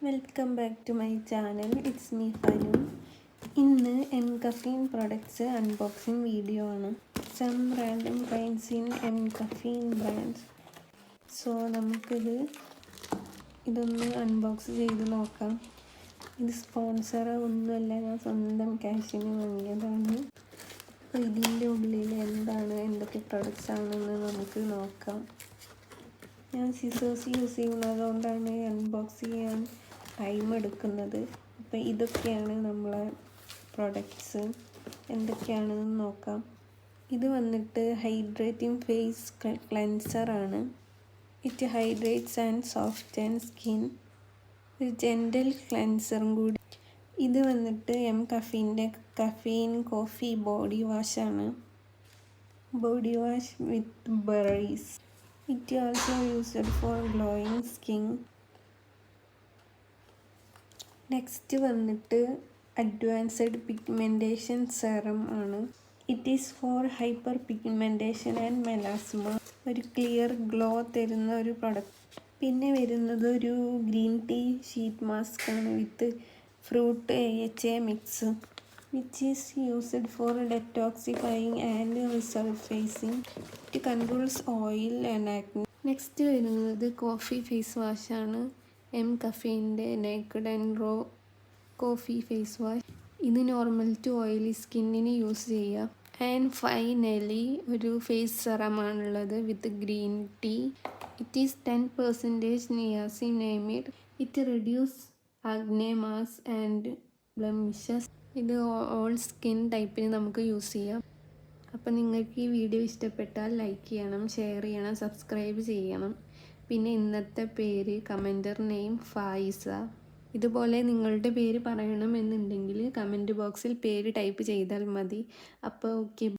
Welcome back to my channel. It's me Fanu. ഇന്ന് mCaffeine products unboxing video ആണ്. Some random finds in mCaffeine brands. So ഇതൊന്ന് unbox ചെയ്ത് നോക്കാം. ഇത് sponsor ഒന്നുമല്ല, ഞാൻ സ്വന്തം ക്യാഷിന് വാങ്ങിയതാണ്. അപ്പോൾ ഇതിൻ്റെ ഉള്ളിൽ എന്തൊക്കെ പ്രൊഡക്ട്സ് ആണെന്ന് നമുക്ക് നോക്കാം. ഞാൻ സിസേഴ്സ് യൂസ് ചെയ്യുന്നതുകൊണ്ടാണ് അൺബോക്സ് ചെയ്യാൻ ടൈം എടുക്കുന്നത്. അപ്പോൾ ഇതൊക്കെയാണ് നമ്മളെ പ്രൊഡക്ട്സ്. എന്തൊക്കെയാണെന്ന് നോക്കാം. ഇത് വന്നിട്ട് ഹൈഡ്രേറ്റിംഗ് ഫേസ് ക്ലെൻസറാണ്. It hydrates and soften skin. ഒരു ജെൻറ്റൽ ക്ലെൻസറും കൂടി. ഇത് വന്നിട്ട് എംകഫീൻ്റെ കഫീൻ കോഫി ബോഡി വാഷാണ്. Body wash with berries. It also used for glowing skin. Next വന്നിട്ട് അഡ്വാൻസ്ഡ് പിഗ്മെൻറ്റേഷൻ സെറം ആണ്. It is for hyper pigmentation and melasma. ഒരു ക്ലിയർ ഗ്ലോ തരുന്ന ഒരു പ്രൊഡക്റ്റ്. പിന്നെ വരുന്നത് ഒരു ഗ്രീൻ ടീ ഷീറ്റ് മാസ്ക് ആണ് with fruit AHA mix. which is used for detoxifying and resurfacing. It controls oil and acne. Next വരുന്നത് coffee face വാഷാണ്. എംകഫീൻ്റെ naked and raw coffee face wash. ഇത് നോർമൽ ടു ഓയിലി സ്കിന്നിന് use ചെയ്യാം. And finally ഒരു face സെറമാണുള്ളത് with green tea. It is 10% niacinamide. It reduce acne marks and blemishes. ഇത് all skin ടൈപ്പിന് നമുക്ക് യൂസ് ചെയ്യാം. അപ്പോൾ നിങ്ങൾക്ക് ഈ വീഡിയോ ഇഷ്ടപ്പെട്ടാൽ ലൈക്ക് ചെയ്യണം, ഷെയർ ചെയ്യണം, സബ്സ്ക്രൈബ് ചെയ്യണം. പിന്നെ ഇന്നത്തെ പേര് കമൻറ്റർ നെയിം ഫായിസ. ഇതുപോലെ നിങ്ങളുടെ പേര് പറയണമെന്നുണ്ടെങ്കിൽ കമൻറ്റ് ബോക്സിൽ പേര് ടൈപ്പ് ചെയ്താൽ മതി. അപ്പോൾ ഓക്കെ.